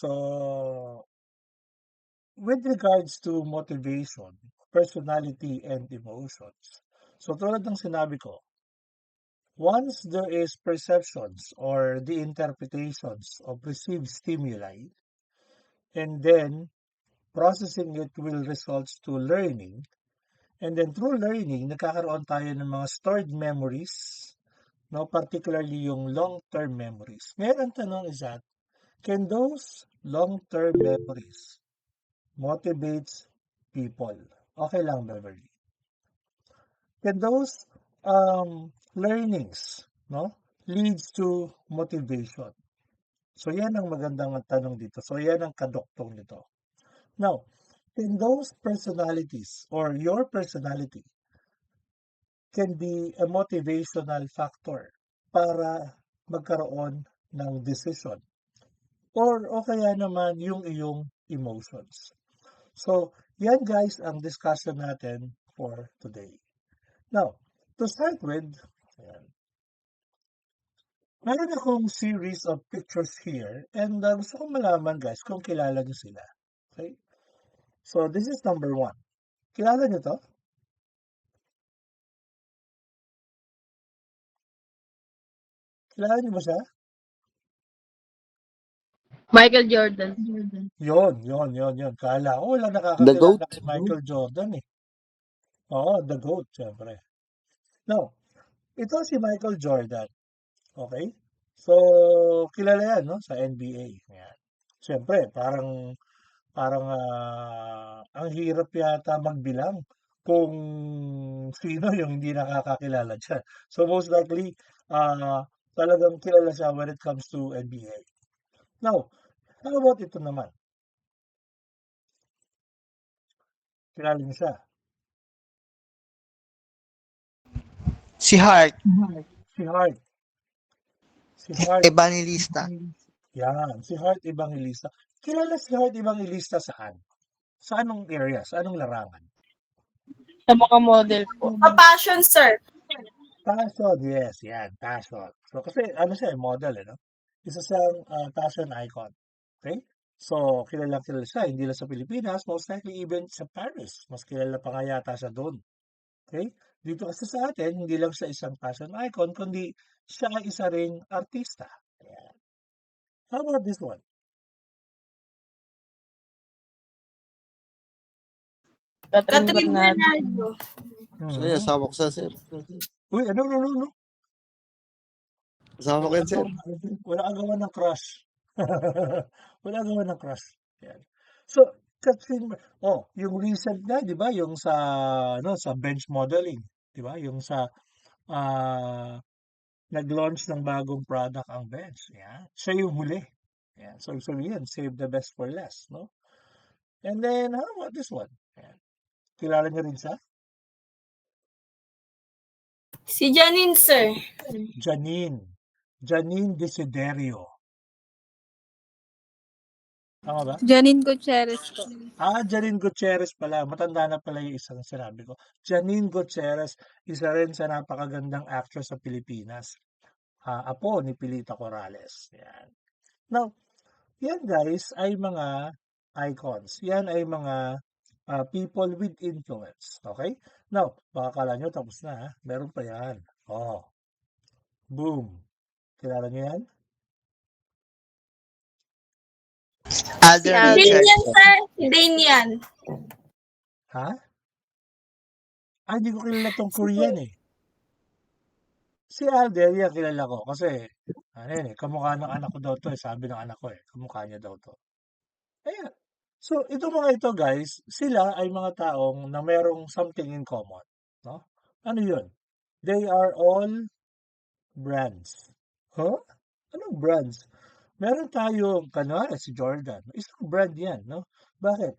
So, with regards to motivation, personality, and emotions. So, tulad ng sinabi ko, once there is perceptions or the interpretations of received stimuli, and then processing it will results to learning, and then through learning, nagkakaroon tayo ng mga stored memories, no? Particularly yung long-term memories. Ngayon, ang tanong is that, can those long-term memories motivates people? Okay lang, Beverly. Can those learnings, no, leads to motivation? So yan ang magandang tanong dito. So yan ang kadoktong nito. Now, can those personalities or your personality can be a motivational factor para magkaroon ng decision or o kaya naman yung iyong emotions. So, yan guys ang discussion natin for today. Now, to start with, ayan, meron akong series of pictures here and gusto kong malaman guys kung kilala niyo sila. Okay? So, this is number 1. Kilala niyo to? Kilala niyo ba siya? Michael Jordan. Yun. Kala ko wala The nakakakilala GOAT. kay Michael Jordan eh. Oo, the GOAT, syempre. Now, ito si Michael Jordan. Okay? So, kilala yan, no? Sa NBA. Yan. Syempre, parang ang hirap yata magbilang kung sino yung hindi nakakakilala dyan. So, most likely, talagang kilala siya when it comes to NBA. Now, how about ito naman? Kilala niyo siya? Si Hart, Si Hart. Si Hart. Evangelista. Yan. Si Hart Evangelista. Kilala si Hart Evangelista saan? Sa anong area? Sa anong larangan? Sa mga model po. Passion, sir. Passion, yes, yan, passion. So, kasi ano siya, model, no? Isa siyang passion icon. Okay? So, kilala siya, hindi lang sa Pilipinas, most likely even sa Paris. Mas kilala pa nga yata siya doon. Okay? Dito kasi sa atin, hindi lang siya isang passion icon, kundi siya ay isa ring artista. Ayan. How about this one? Catherine Catherine Bernardo. Bernardo. Siya, asawa ko sa sir. Uy, no. Asawa ko yan, sir. Wala kang gawa ng crush. Wala kang gawa ng crush. Yan. So, Catherine, yung recent na, 'di ba, yung sa sa bench modeling, 'di ba? Yung sa ah, nag-launch ng bagong product ang bench. Yan. Siya yung huli. Yan. So, sabihin, save the best for last, no? And then, how about this one? Yan. Kilala niyo rin siya? Si Janine, sir. Janine Desiderio. Tama ba? Janine Gutierrez po. Janine Gutierrez pala. Matanda na pala yung isang sinabi ko. Janine Gutierrez, isa rin sa napakagandang actress sa Pilipinas. Apo ni Pilita Corrales. Yan. Now, yan guys ay mga icons. Yan ay mga people with influence. Okay? Now, baka kala nyo tapos na. Ha? Meron pa yan. Boom. Kilala nyo yan? Alden Alden. Dane Richards. yan, sir. Si Dane yan. Ha? Hindi ko kilala tong Korean eh. Si Alden, yan kilala ko. Kasi, kamukha ng anak ko daw to eh. Sabi ng anak ko eh. Kamukha niya daw to. Ayan. So, itong mga ito guys, sila ay mga taong na merong something in common. No? Ano yun? They are all brands. Huh? Anong brands? Meron tayong, kanwari si Jordan. Isang brand yan, no? Bakit?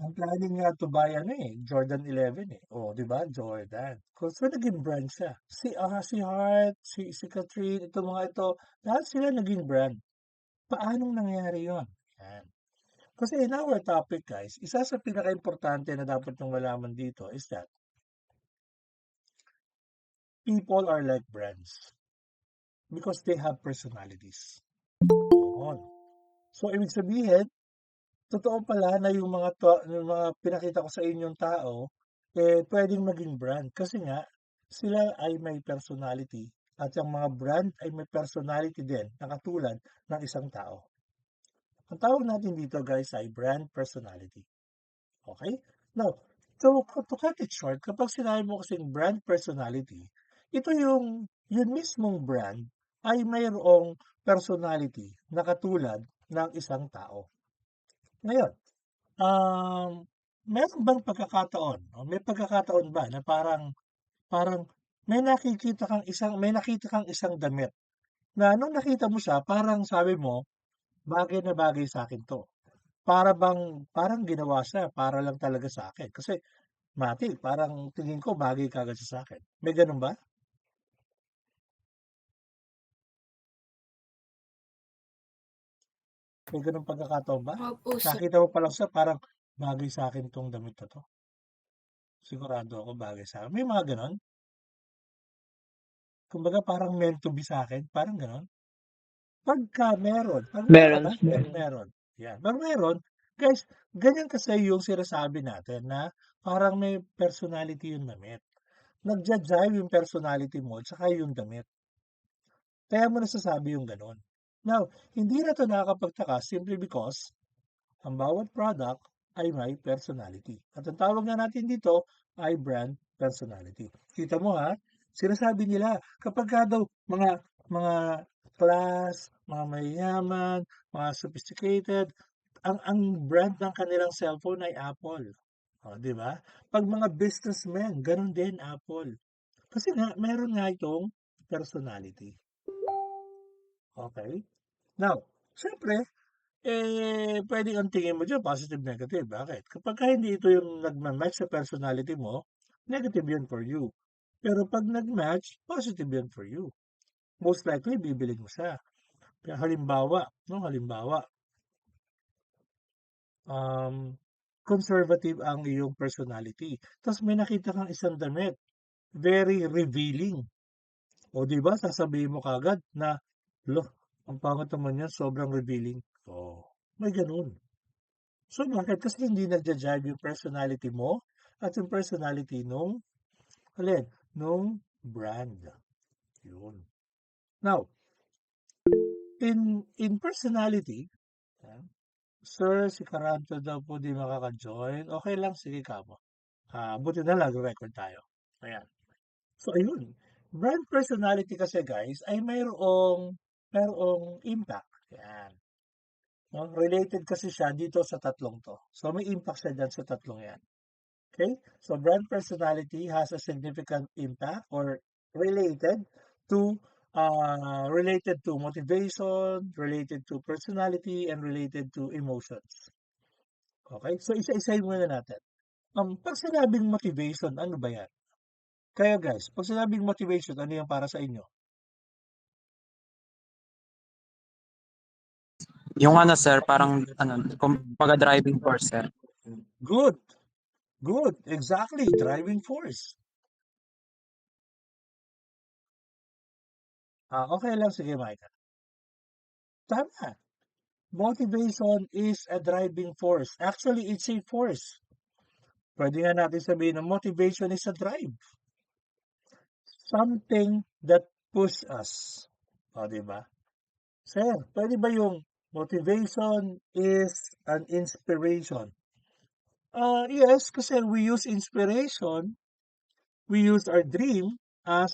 Ang planning nga to buy Jordan 11 eh. Di ba? Jordan. So naging brand siya. Si Hart, si Catherine, ito mga ito, lahat sila naging brand. Paanong nangyari yon? Yan. Kasi in our topic guys, isa sa pinaka-importante na dapat nyung malaman dito is that people are like brands because they have personalities. Yun. So, ibig sabihin, totoo pala na yung mga pinakita ko sa inyong tao, pwedeng maging brand. Kasi nga, sila ay may personality. At yung mga brand ay may personality din, na katulad ng isang tao. Ang tawag natin dito guys ay brand personality. Okay? Now, to cut it short, kapag sinabi mo kasing brand personality, ito yung mismong brand ay mayroong personality na katulad ng isang tao. Ngayon, meron bang pagkakataon, may pagkakataon ba na parang may nakita kang isang damit na nung nakita mo siya, parang sabi mo, bagay na bagay sa akin to. Parang ginawa siya para lang talaga sa akin. Kasi Mati, parang tingin ko bagay kaagad siya sa akin. May ganun ba? May ganung pagkakataon ba? Opo, sir. Nakita mo pa lang siya, parang bagay sa akin tong damit na to. Sigurado ako bagay sa akin. May mga ganon. Kumbaga parang meant to be sa akin. Parang ganon. Pag meron Meron. pag meron. Yan. Pag meron, guys, ganyan kasi yung sinasabi natin na parang may personality yung damit. Nagja-jive yung personality mo at saka yung damit. Kaya mo nasasabi yung gano'n. Now, hindi na 'to nakakapagtaka simply because ang bawat product ay may personality. At ang tawag nga natin dito ay brand personality. Kita mo ha, sinasabi nila kapagka daw mga class, mga mayayaman, mga sophisticated, ang brand ng kanilang cellphone ay Apple. O, 'di ba? 'Pag mga businessmen, gano'n din Apple. Kasi nga meron nga itong personality. Okay. Now, siyempre, puwedeng ang tingin mo diyan positive, negative. Bakit? Kapagka hindi ito yung nagma-match sa personality mo, negative yun for you. Pero 'pag nag-match, positive yun for you. Most likely bibilhin mo siya. Kaya halimbawa, 'no, halimbawa, um, conservative ang iyong personality, ta's may nakita kang isang damit, very revealing. O 'di ba sasabihin mo kaagad na, "Hala, ang pangit naman niyan, sobrang revealing." Oh, may gano'n. So bakit? Kasi hindi nagja-jive yung personality mo at yung personality alin, nung brand, yun. Now, in personality, ah, "Sir, si Karanto daw po 'di makaka-join." Okey lang, sige kamo. Buti na lang nagre-record tayo, ayan. So ayun, brand personality kasi guys ay mayroong impact, 'yan. 'No, related kasi siya dito sa tatlong 'to. So may impact siya diyan sa tatlong 'yan, okay. So brand personality has a significant impact or related to, related to motivation, related to personality, and related to emotions. Okay. So isa-isahin muna natin. 'Pag sinabing motivation, ano ba 'yan? Kayo guys, 'pag sinabing motivation, ano 'yan para sa inyo? Yung ano sir, parang ano, kumbaga driving force sir. Good, good, exactly, driving force. Okay lang, sige Micah. Tama, motivation is a driving force. Actually, it's a force. Puwede nga natin sabihin na motivation is a drive. Something that push us. O, 'di ba? Sir, puwede ba yung motivation is an inspiration? Yes, kasi we use inspiration, we use our dream as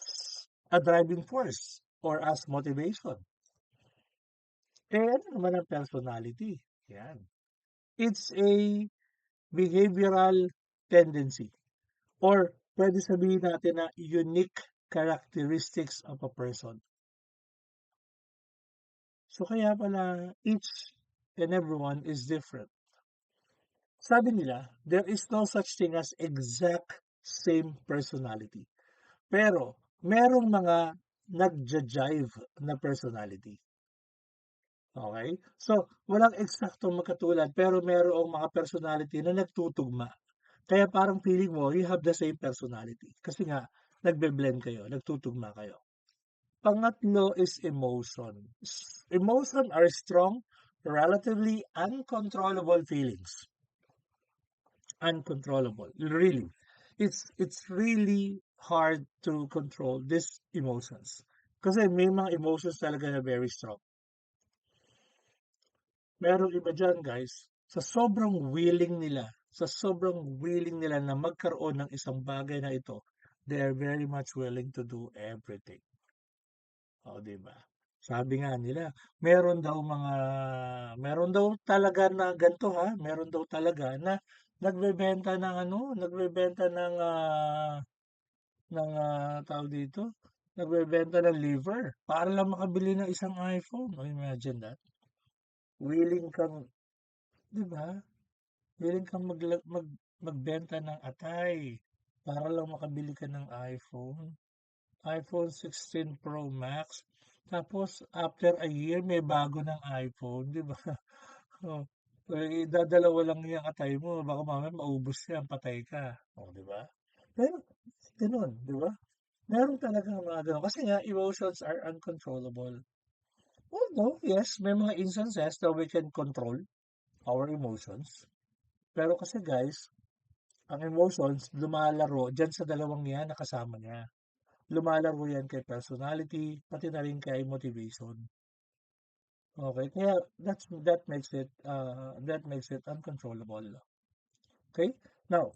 a driving force or as motivation. Ano naman ang personality? Yan. It's a behavioral tendency or pwede sabihin natin na unique characteristics of a person. So kaya pala each and everyone is different. Sabi nila, there is no such thing as exact same personality. Pero merong mga nagja-jive na personality. Okay? So, walang eksaktong magkatulad pero merong mga personality na nagtutugma. Kaya parang feeling mo you have the same personality. Kasi nga, nagbe-blend kayo, nagtutugma kayo. Pangatlo is emotion. Emotion are strong relatively uncontrollable feelings. Uncontrollable, really. It's really hard to control these emotions. Kasi may mga emotions talaga na very strong. Merong iba diyan guys, sa sobrang willing nila na magkaroon ng isang bagay na ito, they are very much willing to do everything. O, 'di ba? Sabi nga nila, meron daw talaga na ganito ha, meron daw talaga na nagbebenta ng ano, nagbebenta tawag dito, nagbebenta ng liver para lang makabili ng isang iPhone. O, imagine that. Willing kang, 'di ba? Willing kang magbenta ng atay para lang makabili ka ng iPhone 16 Pro Max. Tapos after a year may bago ng iPhone, 'di ba? Oh, eh, dadalawa lang yung atay mo, baka mamaya maubos yan, patay ka. Oh, 'di ba? Pero gano'n, 'di ba? Meron talagang mga gano'n kasi nga emotions are uncontrollable. Although, yes, may mga instances that we can control our emotions. Pero kasi guys, ang emotions lumalaro diyan sa dalawang 'yan na kasama niya. Lumalaro 'yan kay personality, pati na rin kay motivation. Okay, kaya that makes it uncontrollable. Okay? Now,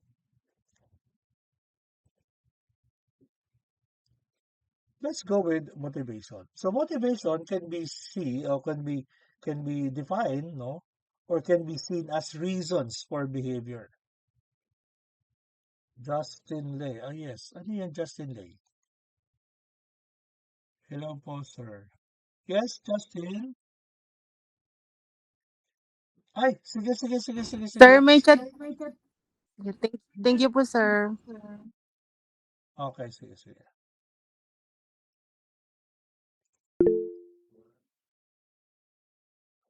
let's go with motivation. So motivation can be seen or can be defined, no? Or can be seen as reasons for behavior. Justin Lay. Ah, yes. Ano yan, Justin Lay? Hello po, sir. Yes, Justin? Ay, sige. Sir, may chat. Thank you po, sir. Okay, sige.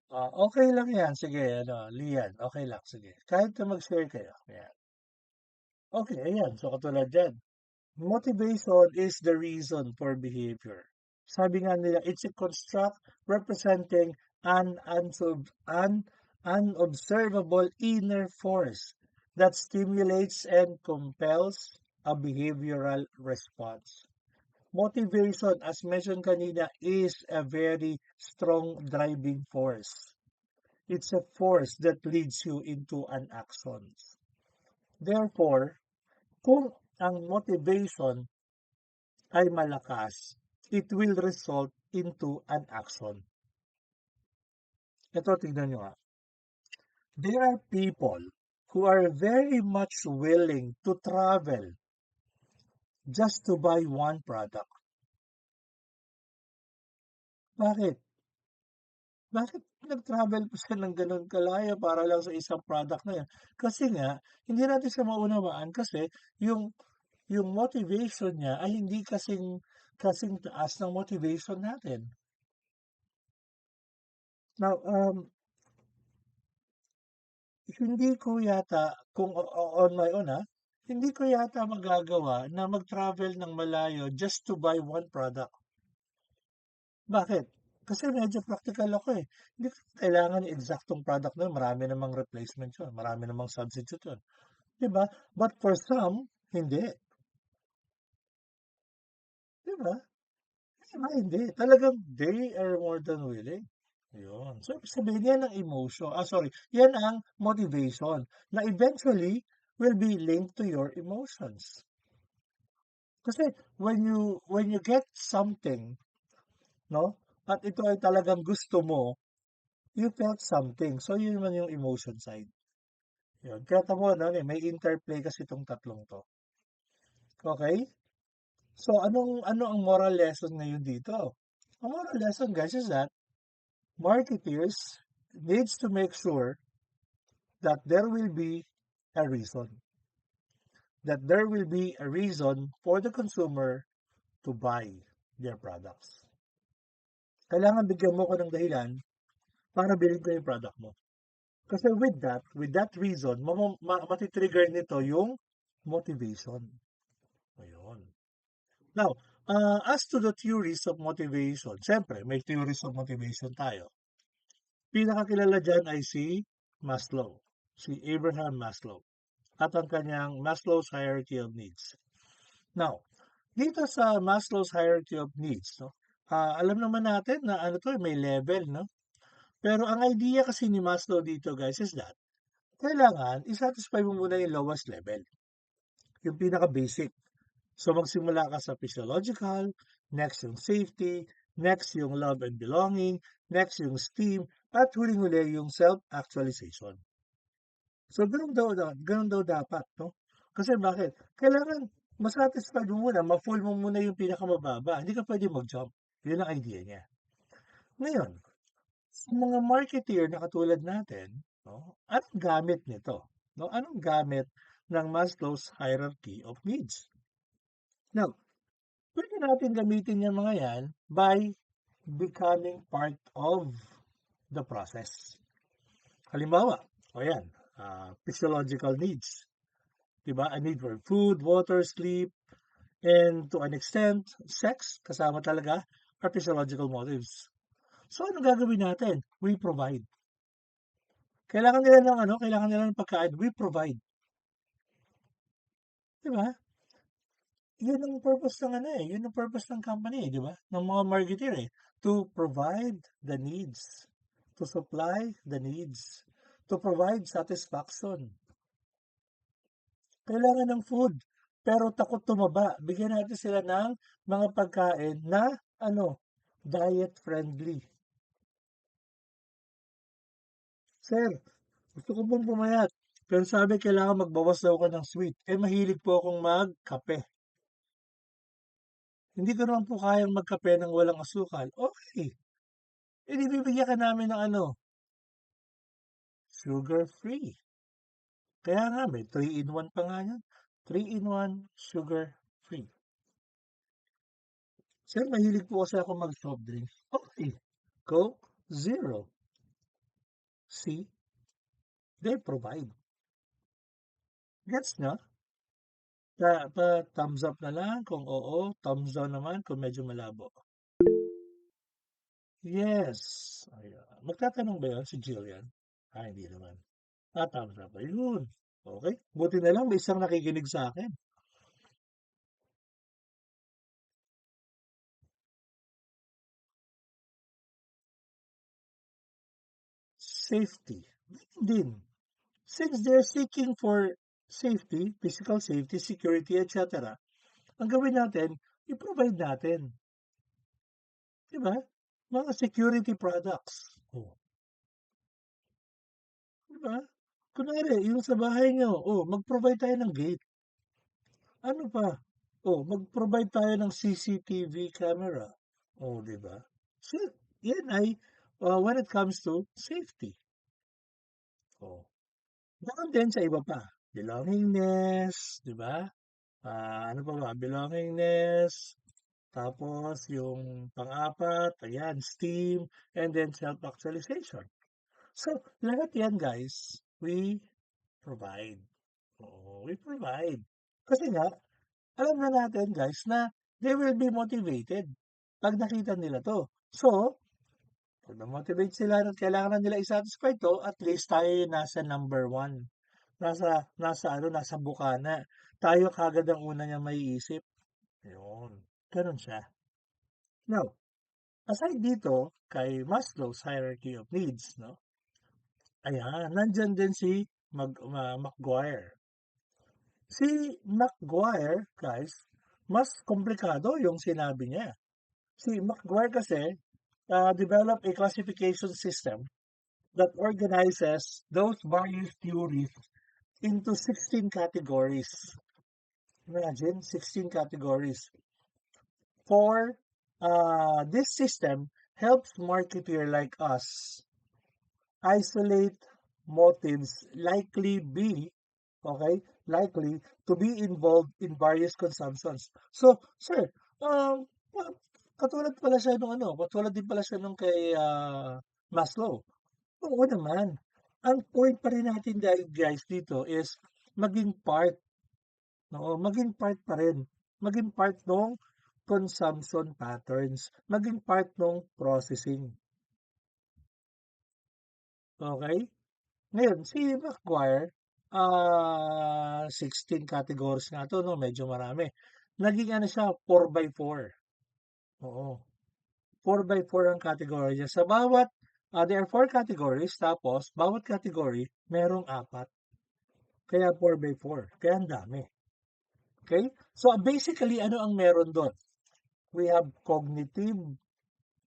Ah, okay lang yan. Sige, Lian. Okay lang, sige. Kahit na mag-share kayo. Ayan. Okay, ayan. So, katulad dyan. Motivation is the reason for behavior. Sabi nga nila, it's a construct representing an unobservable inner force that stimulates and compels a behavioral response. Motivation, as mentioned kanina, is a very strong driving force. It's a force that leads you into an action. Therefore, kung ang motivation ay malakas, it will result into an action. Ito, tignan nyo nga. There are people who are very much willing to travel just to buy one product. Bakit? Bakit nag-travel pa siya ng gano'n kalaya para lang sa isang product na 'yan? Kasi nga, hindi natin siya maunawaan kasi yung yung motivation niya ay hindi kasing taas ng motivation natin. Now, hindi ko yata kung on my own, hindi ko yata magagawa na mag-travel ng malayo just to buy one product. Bakit? Kasi medyo practical ako, eh. Hindi ko kailangan yung eksaktong product na yun, marami namang replacement yun, marami namang substitute yun, 'di ba? But for some, hindi, 'di ba? Iba hindi, talagang they are more than willing. Ayun. So, ibig sabihin yan ang emotion, yan ang motivation na eventually will be linked to your emotions. Kasi when you get something, no? At ito ay talagang gusto mo, you felt something. So, yun naman yung emotion side. Yun. Kaya tamo na, may interplay kasi itong tatlong to. Okay? So, ano ang moral lesson ngayon dito? Ang moral lesson, guys, is that marketers needs to make sure that there will be a reason. That there will be a reason for the consumer to buy their products. Kailangan bigyan mo ko ng dahilan para bilhin ko yung product mo. Kasi with that reason, matitrigger nito yung motivation. Ayun. Now, as to the theories of motivation, siyempre, may theories of motivation tayo. Pinakakilala dyan ay si Maslow, si Abraham Maslow, at ang kanyang Maslow's Hierarchy of Needs. Now, dito sa Maslow's Hierarchy of Needs, no, alam naman natin na ano to, may level, no? Pero ang idea kasi ni Maslow dito, guys, is that kailangan isatisfy mo muna yung lowest level, yung pinaka-basic. So magsimula ka sa physiological, next yung safety, next yung love and belonging, next yung esteem, at huling-huli yung self-actualization. So ganun daw dapat, no? Kasi bakit? Kailangan masatisfy mo muna, ma-full mo muna yung pinakamababa. Hindi ka pwede mag-jump. Yun ang idea niya. Ngayon, sa mga marketeer na katulad natin, no, anong gamit nito? No? Anong gamit ng Maslow's Hierarchy of Needs? Now, pwede natin gamitin yung mga yan by becoming part of the process. Halimbawa, o yan, physiological needs. Diba? A need for food, water, sleep, and to an extent, sex, kasama talaga, are physiological motives. So, ano gagawin natin? We provide. Kailangan nila ng pagkain, we provide. Diba? Yun ang purpose ng yun ang purpose ng company, di ba? Ng mga marketer to provide the needs, to supply the needs, to provide satisfaction. Kailangan ng food, pero takot tumaba. Bigyan natin sila ng mga pagkain na diet friendly. Sir, gusto ko pong pumayat. Pero sabi kailangan magbawas daw ka ng sweet. Mahilig po akong magkape. Hindi ko naman po kayang magkape ng walang asukal. Okay. Bibigyan ka namin ng sugar-free. Kaya nga may 3-in-1 pa nga yan. 3-in-1 sugar-free. Sir, mahilig po kasi ako mag-soft drink. Okay. Coke, zero. See? They provide. Gets na? Thumbs up na lang kung oo, thumbs down naman kung medyo malabo. Yes. Ayan. Magtatanong ba yan si Jillian? Hindi naman. Thumbs up. Ayun. Okay. Buti na lang may isang nakikinig sa akin. Safety. Din. Since they're seeking for safety, physical safety, security, etc., ang gawin natin, i-provide natin. Diba? Mga security products. Diba? Kunwari, yung sa bahay nyo, mag-provide tayo ng gate. Ano pa? Mag-provide tayo ng CCTV camera. Diba? So, yan ay when it comes to safety. Doon din sa iba pa. Belongingness, di ba? Ano pa ba? Belongingness. Tapos yung pang-apat, ayan, esteem, and then self-actualization. So, lahat yan, guys, we provide. We provide. Kasi nga, alam na natin, guys, na they will be motivated pag nakita nila to. So, pag na-motivate sila at kailangan na nila i-satisfy to, at least tayo yung nasa number 1. Nasa bukana. Tayo kagad ang una niya maiisip. Ayun. Ganun siya. Now, aside dito, kay Maslow's Hierarchy of Needs, no? Ayan, nandyan din si McGuire. Si McGuire, guys, mas komplikado yung sinabi niya. Si McGuire kasi developed a classification system that organizes those various theories into 16 categories. Imagine, 16 categories. For this system helps marketeer like us isolate motives likely to be involved in various consumptions. So, sir, katulad din pala siya nung kay Maslow. Oo naman. Ang point pa rin natin guys dito is maging part. Maging part pa rin. Maging part ng consumption patterns. Maging part ng processing. Okay? Ngayon, si McGuire, 16 categories nga to, no? Medyo marami. Naging ano siya, 4x4. Oo. 4x4 ang category niya. Sa bawat, there are 4 categories, tapos, bawat category, merong 4. Kaya 4x4. Kaya ang dami. Okay? So, basically, ano ang meron doon? We have cognitive,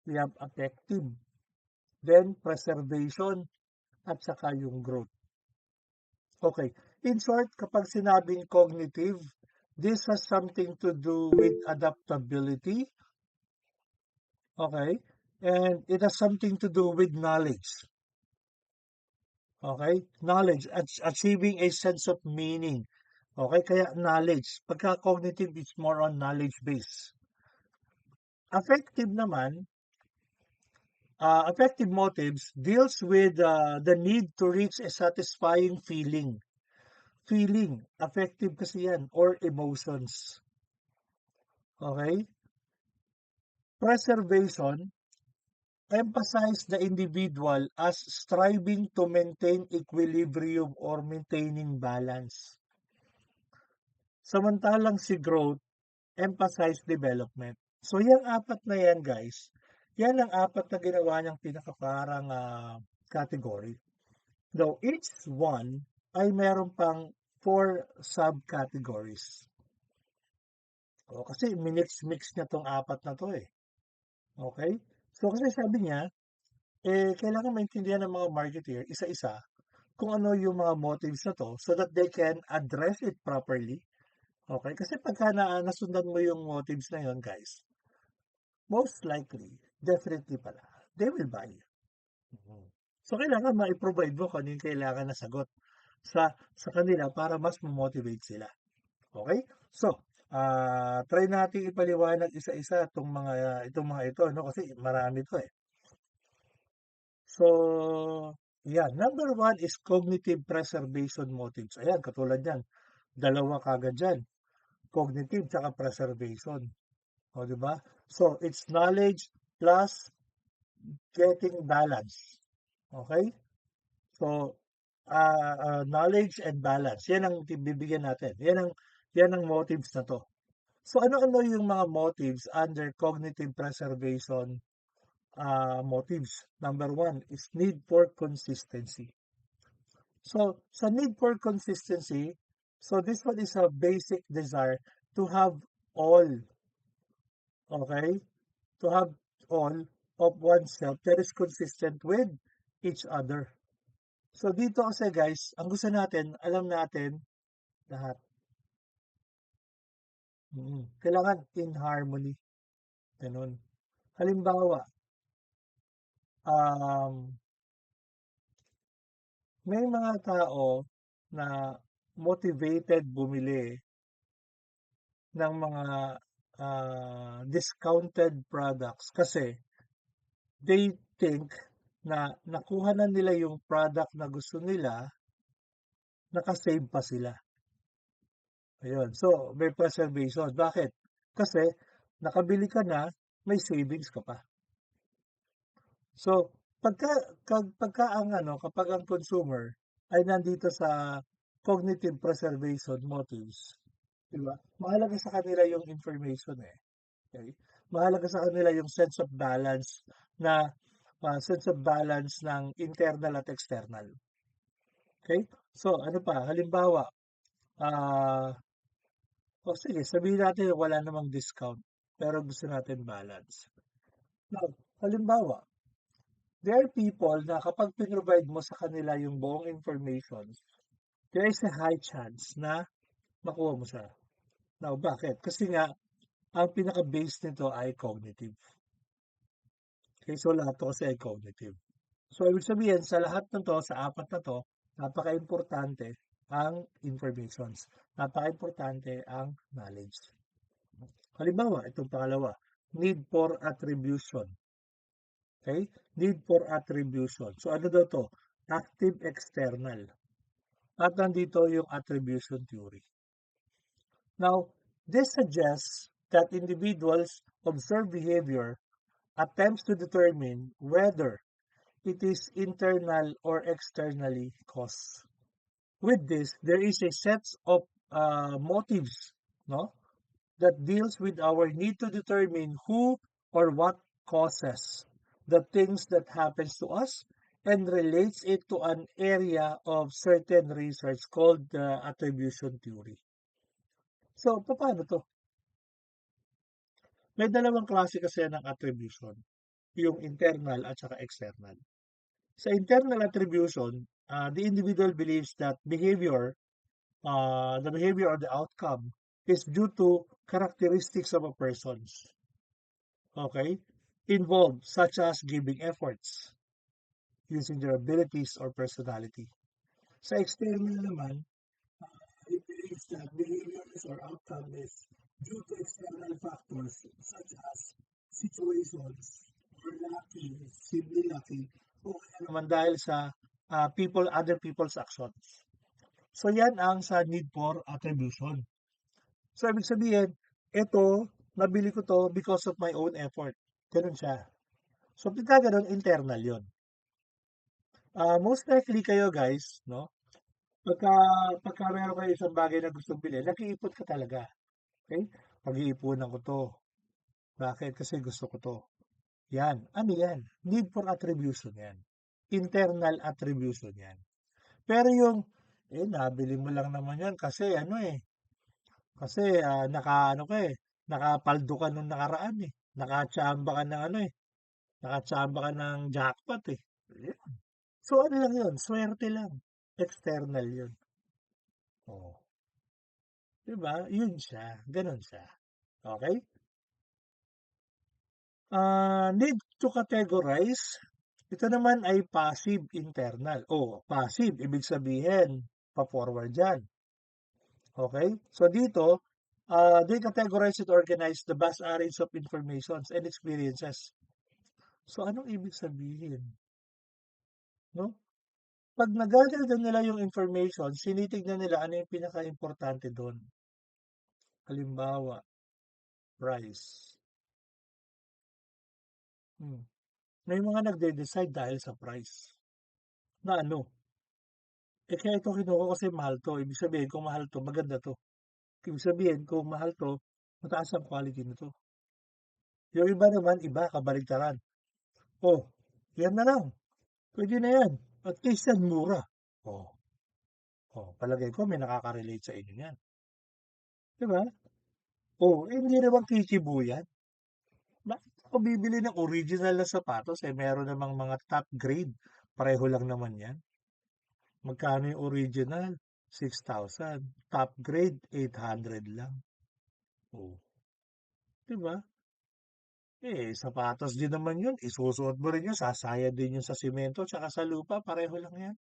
we have affective, then preservation, at saka yung growth. Okay. In short, kapag sinabing cognitive, this has something to do with adaptability. Okay. And it has something to do with knowledge. Okay. Knowledge, achieving a sense of meaning. Okay. Kaya knowledge. Pagka cognitive, it's more on knowledge base. Affective naman, affective motives deals with the need to reach a satisfying feeling. Feeling, affective kasi yan, or emotions. Okay? Preservation, emphasize the individual as striving to maintain equilibrium or maintaining balance. Samantalang si growth, emphasize development. So, yung 4 na yan, guys, yan ang 4 na ginawa niyang pinakaparang category. Though each one ay meron pang 4 subcategories. O, kasi minix-mix niya tong 4 na to eh. Okay? So, kasi sabi niya, kailangan maintindihan ng mga marketeer isa-isa kung ano yung mga motives na to so that they can address it properly. Okay? Kasi pagka nasundan mo yung motives na yun, guys, most likely, definitely pala, they will buy. So, kailangan ma-provide mo kung ano yung kailangan na sagot sa kanila para mas motivate sila. Okay? So, try nating ipaliwanag isa-isa itong mga ito, no? Kasi marami to eh. So, yeah, number 1 is cognitive preservation motives. Ayan, katulad yan. 2 kagad dyan. Cognitive tsaka preservation. O, di ba? So, it's knowledge plus getting balance. Okay? So, knowledge and balance. Yan ang bibigyan natin. Yan ang motives na to. So, ano-ano yung mga motives under cognitive preservation motives? Number 1 is need for consistency. So, sa need for consistency, so this one is a basic desire to have all, okay? To have all of oneself that is consistent with each other. So, dito kasi guys, ang gusto natin, alam natin lahat. Kailangan in harmony. Ganun. Halimbawa, may mga tao na motivated bumili ng mga discounted products kasi they think na nakuha na nila yung product na gusto nila, nakasave pa sila. Ayun. So, may preservation. Bakit? Kasi nakabili ka na, may savings ka pa. So, kapag ang consumer ay nandito sa cognitive preservation motives, di ba? Mahalaga sa kanila yung information eh. Okay? Mahalaga sa kanila yung sense of balance ng internal at external. Okay? So, ano pa? Halimbawa, sige, sabihin natin wala namang discount, pero gusto natin balance. Now, halimbawa, there are people na kapag pinrovide mo sa kanila yung buong information, there is a high chance na makuha mo siya. Now, bakit? Kasi nga, ang pinaka-base nito ay cognitive. Okay, so lahat to kasi ay cognitive. So, ibig sabihin, sa lahat na to, sa 4 na to, napaka-importante ang informations. Napaka-importante ang knowledge. Halimbawa, itong pangalawa, need for attribution. Okay? Need for attribution. So, ano daw to? Active external. At nandito yung attribution theory. Now, this suggests that individuals observe behavior, attempts to determine whether it is internal or externally caused. With this, there is a set of motives, no, that deals with our need to determine who or what causes the things that happens to us and relates it to an area of certain research called the attribution theory. So, paano to? May dalawang klase kasi ng attribution, yung internal at saka external. Sa internal attribution, the individual believes that the behavior or the outcome is due to characteristics of a person's, okay, involved, such as giving efforts, using their abilities or personality. Sa external naman, it believes that behaviors or outcome is due to external factors such as situations or lucky, simply lucky, o kaya naman dahil sa other people's actions. So yan ang sa need for attribution. So ibig sabihin, ito, nabili ko to because of my own effort. Ganun siya. So pagka ganun, internal yon. Most likely kayo guys, no? Pagka meron kayo isang bagay na gusto bilhin, nag-iipon ka talaga. Okay? Pag-iipunan ko to. Bakit? Kasi gusto ko to. Yan. Ano yan? Need for attribution yan. Internal attribution yan. Pero yung, nabili mo lang naman yan kasi kasi nakapaldo ka nung nakaraan eh. Nakachamba ka ng nakachamba ka ng jackpot eh. Yan. So ano lang yun? Swerte lang. External yun. Oh. Diba? Yun siya. Ganon siya. Okay? Need to categorize. Ito naman ay passive internal. Passive, ibig sabihin, pa-forward yan. Okay? So dito, they categorize and organize the vast arrays of informations and experiences. So anong ibig sabihin? No? Pag nag-gather nila yung information, sinitignan nila ano yung pinaka-importante doon. Halimbawa, price. May mga nagde-decide dahil sa price. Na ano? Kaya ito kinuha ko kasi mahal to. Ibig sabihin, kung mahal to, maganda to. Ibig sabihin, kung mahal to, mataas ang quality nito. Yung iba naman, kabaligtaran. Yan na lang. Pwede na yan. At least yan, mura. Palagay ko may nakaka-relate sa inyo yan. Diba? Hindi naman kikibu yan. Bakit ako bibili ng original na sapatos? Meron namang mga top grade. Pareho lang naman yan. Magkano yung original? 6,000. Top grade, 800 lang. Diba? Sapatos din naman yun. Isusuot mo rin yun. Sasayad din yun sa simento tsaka sa lupa. Pareho lang yan.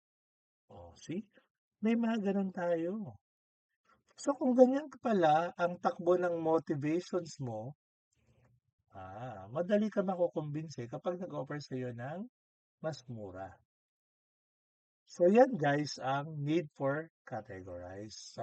See? May mga ganun tayo. So, kung ganyan pala ang takbo ng motivations mo, madali ka makukumbinse kapag nag-offer sa'yo ng mas mura. So, yan guys ang need to categorize.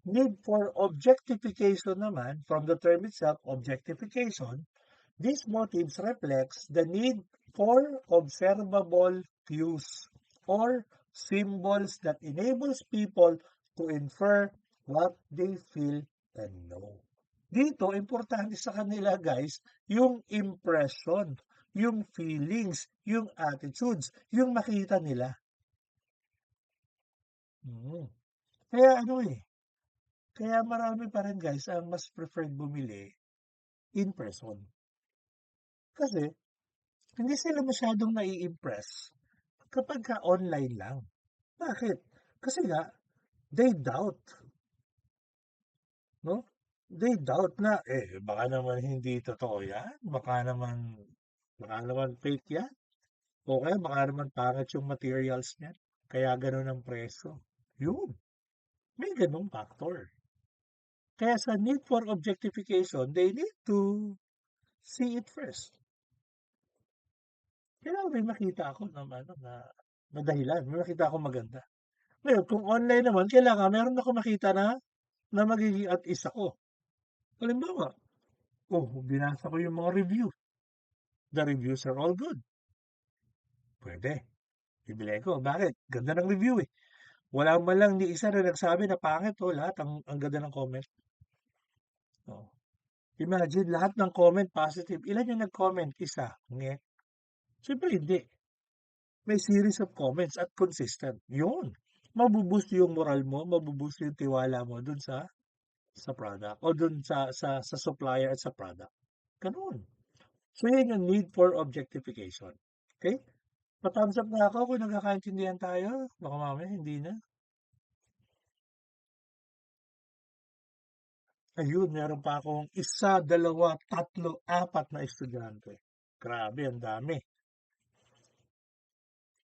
Need for objectification naman, from the term itself, objectification, these motives reflects the need for observable cues or symbols that enables people to infer what they feel and know. Dito, importante sa kanila guys, yung impression, yung feelings, yung attitudes, yung makita nila. Kaya kaya marami pa rin guys ang mas preferred bumili in person. Kasi, hindi sila masyadong nai-impress kapag online lang. Bakit? Kasi nga, they doubt. No? They doubt na, baka naman hindi totoo yan. Baka naman fake yan. O kaya baka naman pangit yung materials niyan. Kaya ganun ang presyo. Yun. May ganung factor. Kaya sa need for objectification, they need to see it first. Kailangan may makita ako na dahilan. May makita ako maganda. Ngayon, kung online naman, kailangan meron ako makita na magiging at isa ko. Halimbawa, binasa ko yung mga review. The reviews are all good. Pwede. Bibilhin ko. Bakit? Ganda ng review eh. Wala man lang ni isa na nagsabi na pangit oh, lahat ang ganda ng comment. Oh. Imagine lahat ng comment positive. Ilan yung nag-comment? Isa. Nge. Siyempre hindi. May series of comments at consistent. Yun. Mabuboost yung moral mo, mabuboost yung tiwala mo dun sa product o dun sa supplier at sa product. Ganun. So yan yung need for objectification. Okay? Pa-thumbs up na ako kung nagkakaintindihan tayo. Baka mamaya hindi na. Ayun, meron pa akong isa, dalawa, tatlo, apat na estudyante. Grabe, ang dami.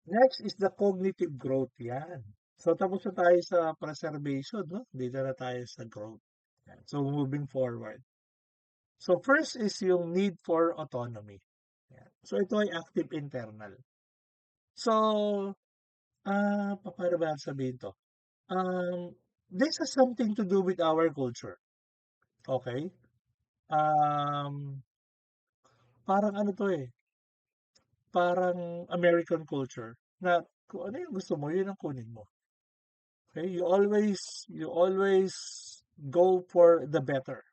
Next is the cognitive growth. Yan. So, tapos na tayo sa preservation, no? Dito na tayo sa growth. Yan. So, moving forward. So, first is yung need for autonomy. Yan. So, ito ay active internal. So, paano ba sabihin to? This has something to do with our culture. Okay? Parang ano to eh, parang American culture na kung ano yung gusto mo, yun ang kunin mo. Okay? You always go for the better.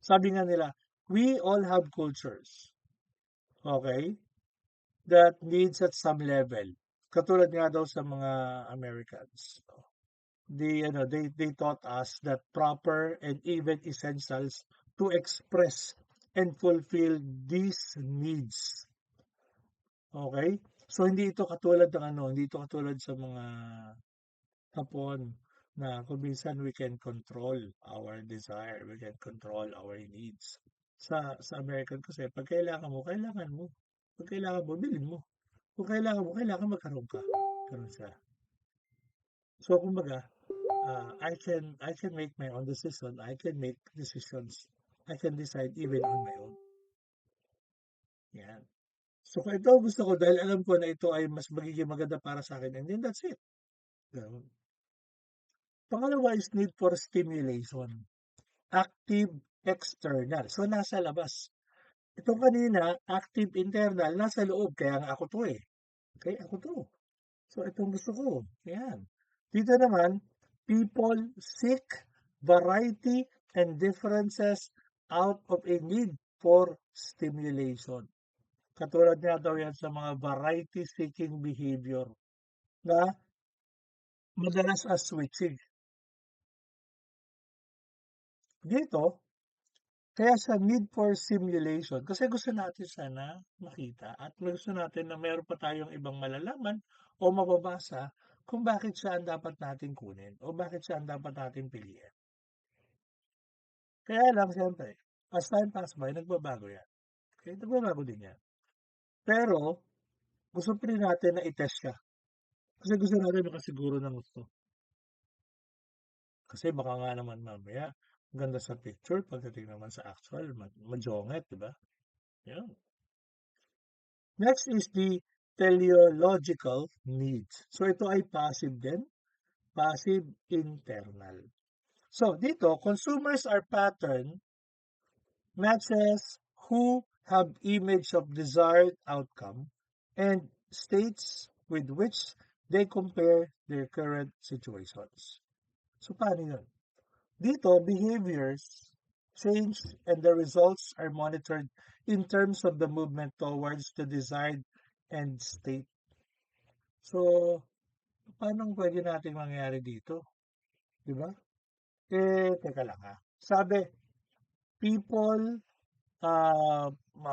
Sabi nga nila, we all have cultures. Okay? That needs at some level. Katulad nga daw sa mga Americans. They taught us that proper and even essentials to express and fulfill these needs. Okay? So hindi ito katulad ng hindi ito katulad sa mga Hapon na kung minsan we can control our desire, we can control our needs. Sa American kasi pag kailangan mo, kailangan mo. Pag kailangan mo, bilhin mo. Kung kailangan magkaroon ka. Ganun siya. So kumbaga, I can make my own decision. I can make decisions. I can decide even on my own. Yan. So kung ito gusto ko dahil alam ko na ito ay mas magiging maganda para sa akin and then that's it. Ganun. Pangalawa is need for stimulation. Active external. So nasa labas. Ito kanina, active internal, nasa loob. Kaya nga ako to eh. Okay, ako to. So itong gusto ko. Yan. Dito naman, people seek variety and differences out of a need for stimulation. Katulad nga daw yan sa mga variety-seeking behavior na madalas as switching. Dito, kaya sa need for simulation, kasi gusto natin sana makita at gusto natin na meron pa tayong ibang malalaman o mababasa kung bakit siya ang dapat natin kunin o bakit siya ang dapat natin piliin. Kaya lang, siyempre, as time pass by, nagbabago yan. Okay, nagbabago din yan. Pero, gusto pa rin natin na i-test siya. Kasi gusto natin makasiguro ng gusto. Kasi baka nga naman mamaya, ganda sa picture, pagdating naman sa actual, majonget, di ba? Yan. Next is the teleological needs. So ito ay passive din, passive internal. So dito, consumers are pattern matches who have image of desired outcome and states with which they compare their current situations. So paano yun? Dito, behaviors change and the results are monitored in terms of the movement towards the desired end state. So, paano pwede natin mangyari dito? Di ba? Teka lang ha. Sabi, people,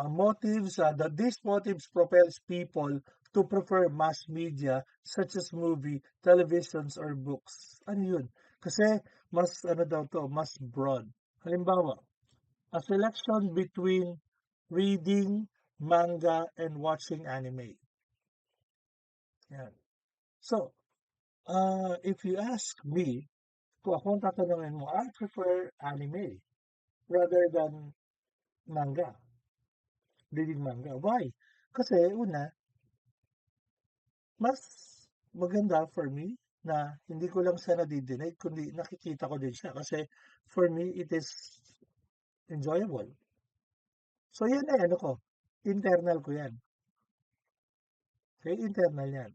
motives, these motives propels people to prefer mass media such as movie, televisions, or books. Ano yun? Kasi mas mas broad. Halimbawa, a selection between reading manga and watching anime. Yan. So, if you ask me, kung ako ang tatanungin mo, I prefer anime rather than manga. Reading manga. Why? Kasi una, mas maganda for me na hindi ko lang siya nadidinig, kundi nakikita ko din siya. Kasi for me, it is enjoyable. So yan ay internal ko yan. Okay, internal yan.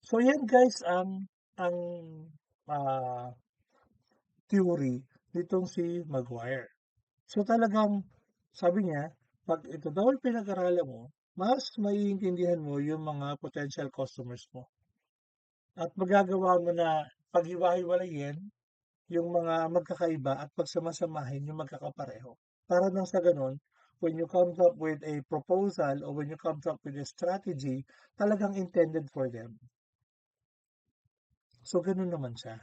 So yan guys ang theory nitong si Maguire. So talagang sabi niya, pag ito daw ang pinag-aralan mo, mas maiintindihan mo yung mga potential customers mo. At magagawa mo na paghiwa-hiwalayin yung mga magkakaiba at pagsamasamahin yung magkakapareho. Para nang sa ganun, when you come up with a proposal or when you come up with a strategy, talagang intended for them. So, ganun naman siya.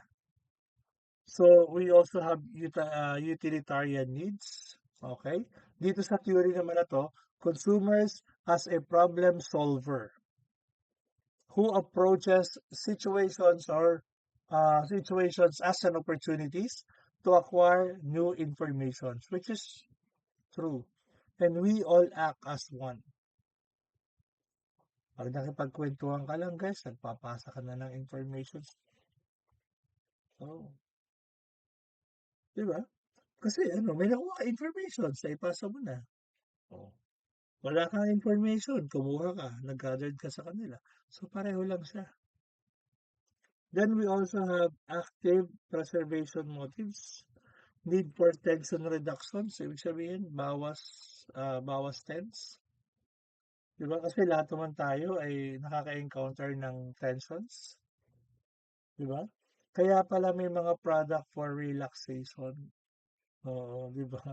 So, we also have utilitarian needs. Okay? Dito sa theory naman na to, consumers as a problem solver who approaches situations as an opportunities to acquire new information, which is true. And we all act as one. Pag nakipagkwentuhan ka lang guys, nagpapasa ka na ng information. Oh. Diba? Kasi may nakuha ka information, sa ipasa mo na. Oh. Wala kang information, kumuha ka, nag-gathered ka sa kanila. So pareho lang siya. Then we also have active preservation motives. Need for tension reduction. So, ibig sabihin, bawas tense. Diba? Kasi lahat naman tayo ay nakaka-encounter ng tensions. Diba? Kaya pala may mga product for relaxation. Oo, diba?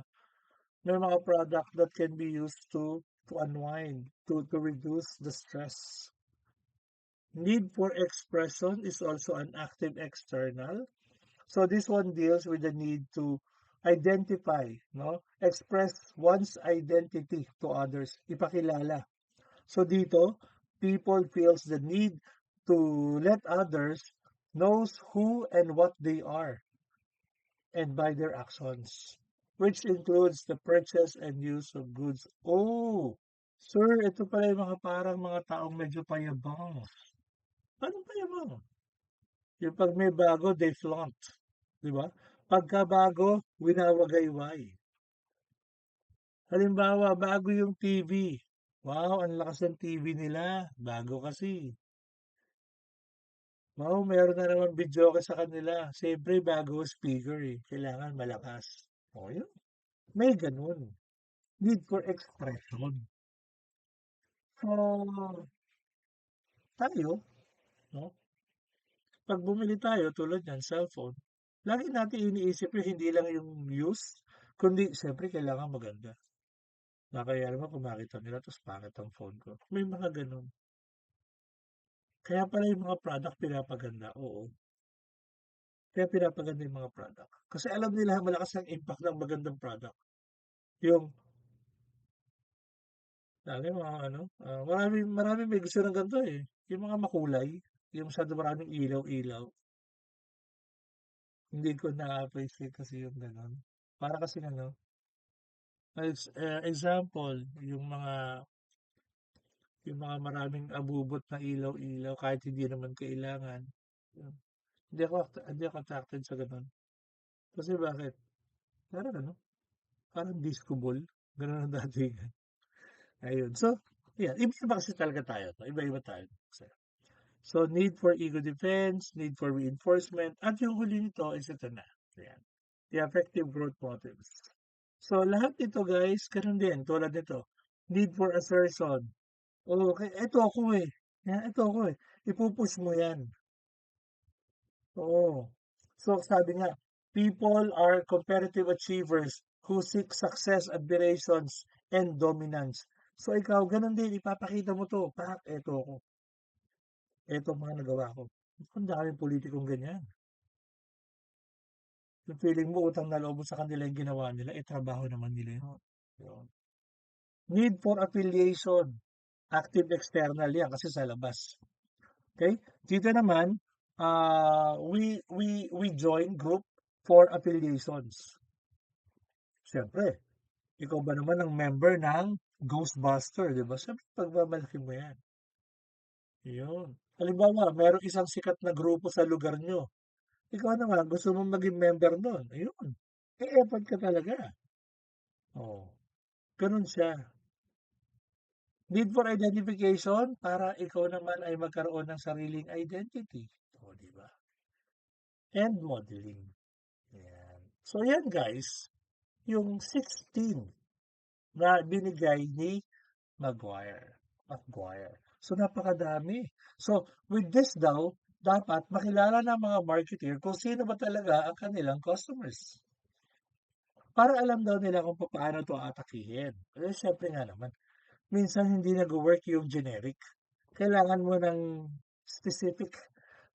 May mga product that can be used to unwind, to reduce the stress. Need for expression is also an active external. So this one deals with the need to identify, express one's identity to others, ipakilala. So dito, people feels the need to let others knows who and what they are and by their actions, which includes the purchase and use of goods. Oh, sir, ito pala yung mga parang mga taong medyo payabang. Paano payabang? Yung pag may bago, they flaunt. Di ba? Pagka bago, winawagayway. Halimbawa, bago yung TV. Wow, ang lakas ng TV nila. Bago kasi. Wow, meron na naman video ka sa kanila. Siyempre, bago speaker eh. Kailangan malakas. O, yun. May ganun. Need for expression. So, tayo, no? Pag bumili tayo, tulad yan, cellphone, lagi natin iniisip yung hindi lang yung use, kundi, siyempre, kailangan maganda. Kaya naman kung makita nila, tapos pangit ang phone ko. May mga ganun. Kaya pala yung mga product pinapaganda, oo. Kaya pinapaganda yung mga product. Kasi alam nila malakas ang impact ng magandang product. Yung, marami may gusto ng ganito eh. Yung mga makulay, yung masyado maraming ilaw-ilaw. Hindi ko na-appreciate kasi yung ganun. Para kasi example, yung mga maraming abubot na ilaw-ilaw kahit hindi naman kailangan. Yun. Hindi ako attracted sa ganun. Kasi bakit? Parang disco ball. Ganun ang datingan. Ayun. So, yeah, iba-iba kasi talaga tayo. Iba-iba tayo. So, need for ego defense, need for reinforcement, at yung huli nito is ito na. Ayan. The effective growth motives. So, lahat nito guys, ganun din. Tulad nito. Need for assertion. Okay, ito ako eh. Yan, ito ako eh. Ipupush mo yan. Oo. So, sabi nga, people are competitive achievers who seek success, admirations, and dominance. So, ikaw, ganun din. Ipapakita mo to. Eto ako. Eto mga nagawa ko. Ang daming politikong ganyan. Yung feeling mo, utang na loob mo sa kanila yung ginawa nila, trabaho naman nila yun. Yun. Need for affiliation. Active external yan kasi sa labas. Okay? Dito naman, we join group for affiliations. Siyempre, ikaw ba naman ang member ng Ghostbuster, di ba? Siyempre, pagbamalaki mo yan. Yun. Halimbawa, merong isang sikat na grupo sa lugar nyo. Ikaw naman, gusto mong maging member nun. Ayun. Effort ka talaga. Oh. Ganun siya. Need for identification para ikaw naman ay magkaroon ng sariling identity. O, di ba? And modeling. Yan. So, yan guys, yung 16 na binigay ni Maguire. So, napakadami. So, with this daw, dapat makilala ng mga marketer kung sino ba talaga ang kanilang customers. Para alam daw nila kung paano ito atakihin. Eh, syempre nga naman, minsan hindi nag-work yung generic. Kailangan mo ng specific,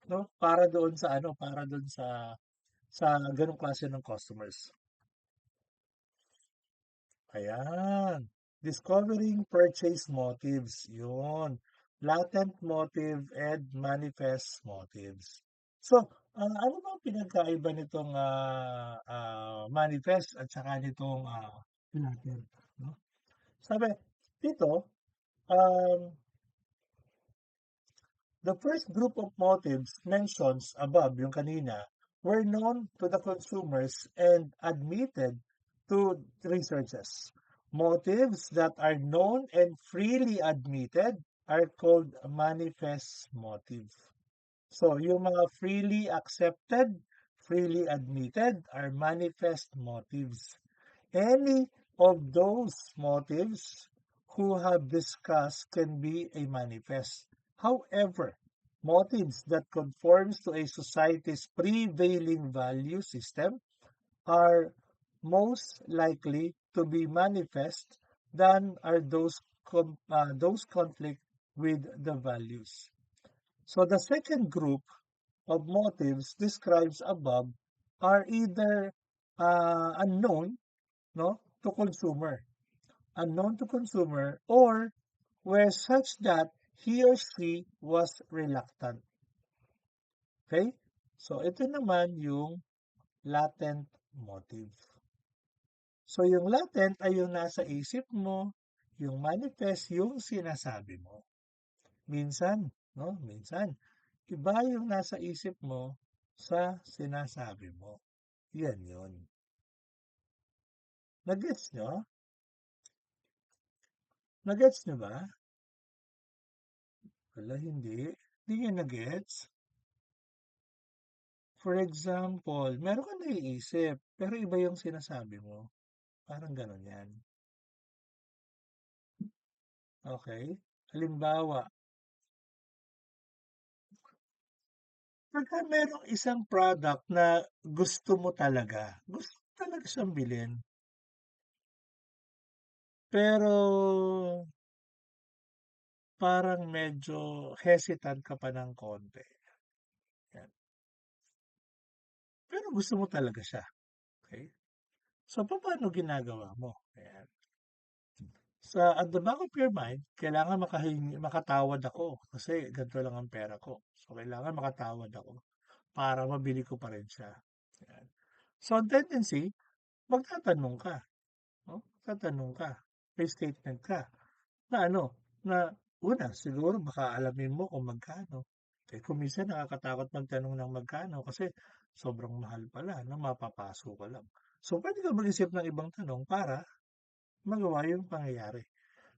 no? Para doon sa para doon sa ganung klase ng customers. Ayan. Discovering purchase motives. Yun. Latent motive and manifest motives. So, ano ba ang pinagkaiba nitong manifest at saka nitong latent? No? Sabi, dito, the first group of motives mentioned above, yung kanina, were known to the consumers and admitted to researchers. Motives that are known and freely admitted are called manifest motive. So, yung mga freely accepted, freely admitted are manifest motives. Any of those motives who have discussed can be a manifest. However, motives that conforms to a society's prevailing value system are most likely to be manifest than are those conflict with the values. So the second group of motives described above are either unknown, no, to consumer, or were such that he or she was reluctant. Okay? So ito naman yung latent motive. So yung latent ay yung nasa isip mo, yung manifest yung sinasabi mo. Minsan, no? Minsan, iba yung nasa isip mo sa sinasabi mo. Yan yun. Nag-gets nyo? Nag-gets nyo ba? Wala, hindi. Hindi nyo nag-gets? For example, meron ka naiisip, pero iba yung sinasabi mo. Parang gano'n yan. Okay? Halimbawa, pagka merong isang product na gusto mo talaga siyang bilhin, pero parang medyo hesitant ka pa ng konti. Yan. Pero gusto mo talaga siya. Okay? So, paano ginagawa mo? Ayan. At the back of your mind, kailangan makatawad ako kasi ganito lang ang pera ko. So, kailangan makatawad ako para mabili ko pa rin siya. Ayan. So, ang tendency, magtatanong ka. No? Tatanong ka. May statement ka. Na una, siguro baka alamin mo kung magkano. Eh, kung minsan nakakatakot magtanong ng magkano kasi sobrang mahal pala, no? Mapapaso ka lang. So, pwede ka mag-isip ng ibang tanong para magawa yung pangyayari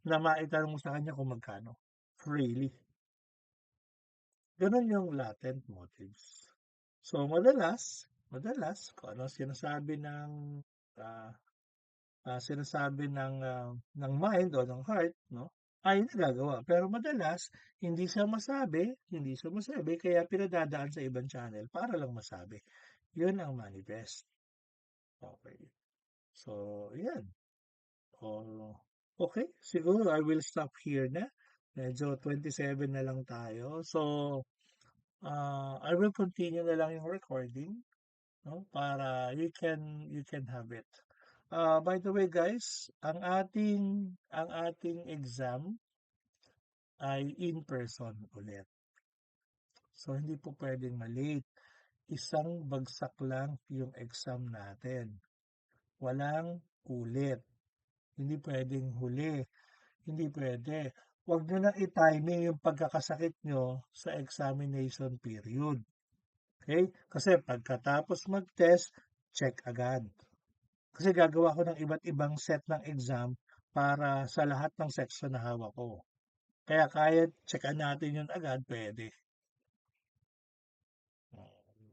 na maitanong mo sa kanya kung magkano. Freely. Ganun yung latent motives. So, madalas, kung ano sinasabi ng mind o ng heart, no? Ay nagagawa. Pero madalas, hindi siya masabi, kaya pinadadaan sa ibang channel para lang masabi. Yun ang manifest. Okay. So, yan. Okay, siguro I will stop here na. Medyo 27 na lang tayo. So, I will continue na lang yung recording, no? Para you can have it. By the way, guys, ang ating exam ay in person ulit. So, hindi po pwedeng malate. Isang bagsak lang yung exam natin. Walang ulit. Hindi pwedeng huli. Hindi pwede. Huwag nyo na i-timing yung pagkakasakit nyo sa examination period. Okay? Kasi pagkatapos mag-test, check agad. Kasi gagawa ko ng iba't ibang set ng exam para sa lahat ng section na hawak ko. Kaya kahit checkan natin yun agad, pwede.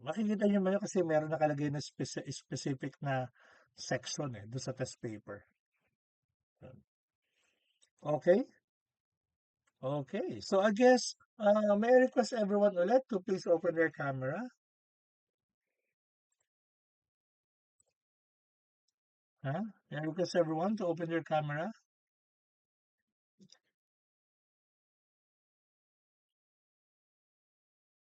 Makikita nyo man yun kasi meron nakalagay na specific na section doon sa test paper. Okay? Okay. So I guess, may I request everyone ulit to please open their camera. May I request everyone to open their camera.